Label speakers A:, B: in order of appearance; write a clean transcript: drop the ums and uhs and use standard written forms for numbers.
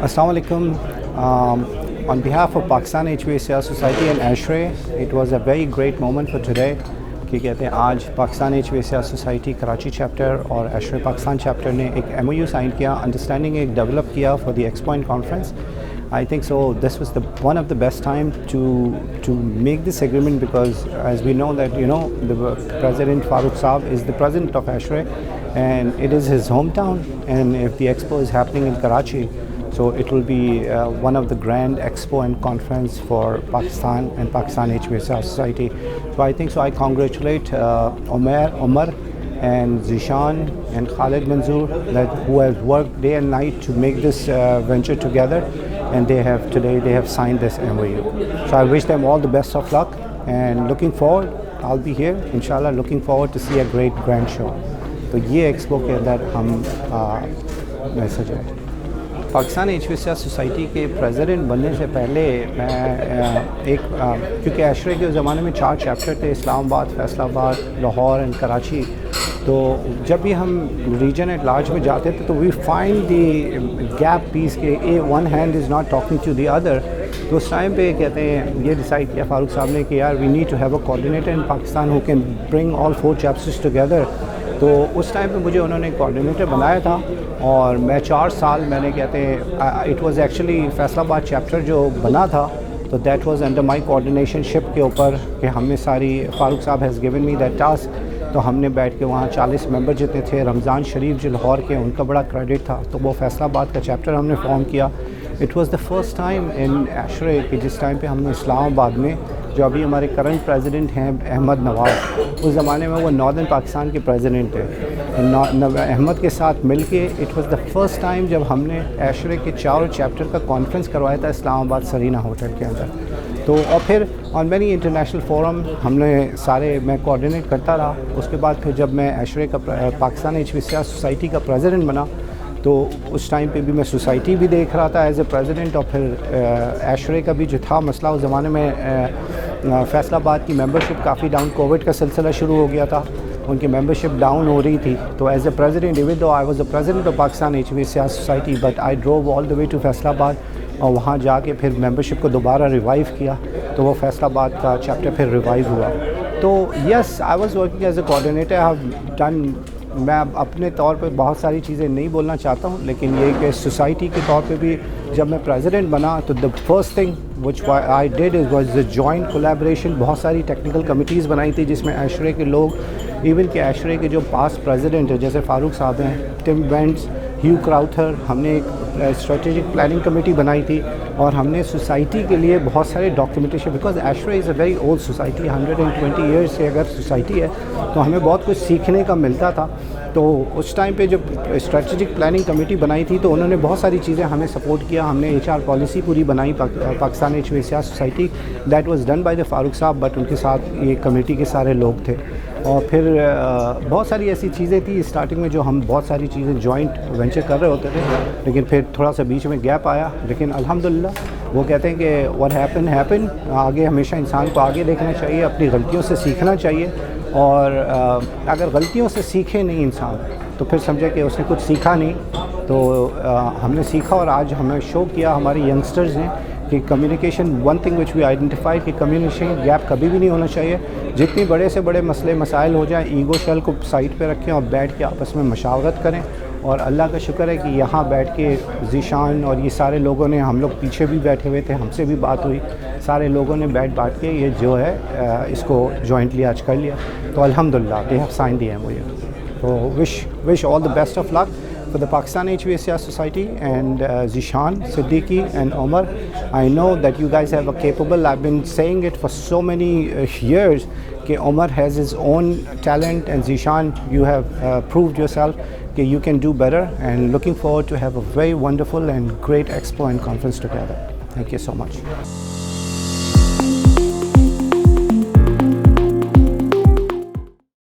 A: Assalamu alaikum. On behalf of Pakistan HVACR Society and ASHRAE, it was a very great moment for today کہ کہتے ہیں آج Pakistan HVACR society Karachi chapter اور ASHRAE Pakistan chapter نے ایک MOU sign کیا, understanding ایک ڈیولپ کیا for the expo and conference. I think so this was one of the best time to make this agreement, because as we know that the President Farooq Saab is the president of ASHRAE and it is his hometown, and if the expo is happening in Karachi, so it will be one of the grand expo and conference for Pakistan and Pakistan HVACR Society. So I think so I congratulate Omar and Zishan and Khalid Manzoor who have worked day and night to make this venture together, and they have signed this MOU. So I wish them all the best of luck, and looking forward, I'll be here inshallah, looking forward to see a great grand show. تو یہ expo کے اندر ہم message ہے. Pakistan HVACR society کے president بننے سے پہلے میں کیونکہ ASHRAE کے زمانے میں 4 چیپٹر تھے, اسلام آباد, فیصل آباد, لاہور اینڈ کراچی. تو جب بھی ہم ریجن ایٹ لارج میں جاتے تھے تو we find the gap piece کے one hand is not talking to the other. تو اس ٹائم پہ کہتے ہیں یہ ڈیسائیڈ کیا فاروق صاحب نے کہ یار we need to have a coordinator in Pakistan who can bring all 4 chapters together. تو اس ٹائم پہ مجھے انہوں نے کوآرڈینیٹر بنایا تھا, اور میں 4 سال میں نے کہتے ہیں اٹ واز ایکچولی فیصل آباد چیپٹر جو بنا تھا تو that was under my coordination ship کے اوپر کہ ہم نے ساری Farooq sahab has given me that task. تو ہم نے بیٹھ کے وہاں 40 ممبر جتنے تھے, رمضان شریف جو لاہور کے ان کا بڑا کریڈٹ تھا, تو وہ فیصل آباد کا چیپٹر ہم نے فارم کیا. It was the first time in ASHRAE کہ جس ٹائم پہ ہم نے اسلام آباد میں, جو ابھی ہمارے کرنٹ پریزیڈنٹ ہیں احمد نواز, اس زمانے میں وہ ناردرن پاکستان کے پریزیڈنٹ تھے, احمد کے ساتھ مل کے it was the first time جب ہم نے ASHRAE کے 4 چیپٹر کا کانفرنس کروایا تھا اسلام آباد سرینا ہوٹل کے اندر. تو اور پھر آن مینی انٹرنیشنل فورم ہم نے سارے, میں کوآرڈینیٹ کرتا رہا. اس کے بعد پھر جب میں ASHRAE کا پاکستان HVACR سوسائٹی کا پریزیڈنٹ بنا تو اس ٹائم پہ بھی میں سوسائٹی بھی دیکھ رہا تھا ایز اے پریزیڈنٹ, اور پھر ASHRAE کا بھی جو تھا مسئلہ اس زمانے میں فیصل آباد کی ممبرشپ کافی ڈاؤن, کووڈ کا سلسلہ شروع ہو گیا تھا, ان کی ممبرشپ ڈاؤن ہو رہی تھی. تو as a president, even though I was a president of Pakistan HVACR society, but I drove all the way to Faisalabad, اور وہاں جا کے پھر ممبرشپ کو دوبارہ ریوائیو کیا. تو وہ فیصل آباد کا چیپٹر پھر ریوائیو ہوا. تو yes I was working as a coordinator. I have done, میں اپنے طور پہ بہت ساری چیزیں نہیں بولنا چاہتا ہوں, لیکن یہ کہ سوسائٹی کے طور پہ بھی جب میں پریزیڈنٹ بنا تو the first thing which I did was the joint collaboration. بہت ساری ٹیکنیکل کمیٹیز بنائی تھی جس میں ASHRAE کے لوگ, ایون کہ ASHRAE کے جو پاسٹ پریزیڈنٹ ہیں جیسے فاروق صاحب ہیں, ٹم وینٹس, ہیو کراؤتھر, ہم نے ایک اسٹریٹجک پلاننگ کمیٹی بنائی تھی, اور ہم نے سوسائٹی کے لیے بہت سارے documentation, because ASHRAE is a very old society, 120 years سے اگر سوسائٹی ہے تو ہمیں بہت کچھ سیکھنے کا ملتا تھا. تو اس ٹائم پہ جب اسٹریٹجک پلاننگ کمیٹی بنائی تھی تو انہوں نے بہت ساری چیزیں ہمیں سپورٹ کیا. ہم نے HR پالیسی پوری بنائی Pakistan HVACR society, that was done by the Farooq sahab, but ان کے ساتھ یہ کمیٹی کے سارے لوگ تھے. اور پھر بہت ساری ایسی چیزیں تھیں اسٹارٹنگ میں جو ہم بہت ساری چیزیں جوائنٹ وینچر کر رہے ہوتے تھے, لیکن پھر تھوڑا سا بیچ میں گیپ آیا. لیکن الحمدللہ وہ کہتے ہیں کہ what happened. آگے ہمیشہ انسان کو آگے دیکھنا چاہیے, اپنی غلطیوں سے سیکھنا چاہیے, اور اگر غلطیوں سے سیکھے نہیں انسان تو پھر سمجھے کہ اس نے کچھ سیکھا نہیں. تو ہم نے سیکھا, اور آج ہمیں شو کیا ہماری ینگسٹرز نے کہ communication, one thing which we identify کہ کمیونیکیشن گیپ کبھی بھی نہیں ہونا چاہیے. جتنی بڑے سے بڑے مسئلے مسائل ہو جائیں, ایگو شیل کو سائڈ پہ رکھیں اور بیٹھ کے آپس میں مشاورت کریں. اور اللہ کا شکر ہے کہ یہاں بیٹھ کے ذیشان اور یہ سارے لوگوں نے, ہم لوگ پیچھے بھی بیٹھے ہوئے تھے, ہم سے بھی بات ہوئی, سارے لوگوں نے بیٹھ کے یہ جو ہے اس کو جوائنٹلی آج کر لیا. تو الحمدللہ they have sign the MOU. تو wish all the best of luck for the Pakistan HVACR Society and Zishan, Siddiqui and Omar. I know that you guys have a capable, I've been saying it for so many years, that Omar has his own talent, and Zishan, you have proved yourself that you can do better, and looking forward to have a very wonderful and great expo and conference together. Thank you so much.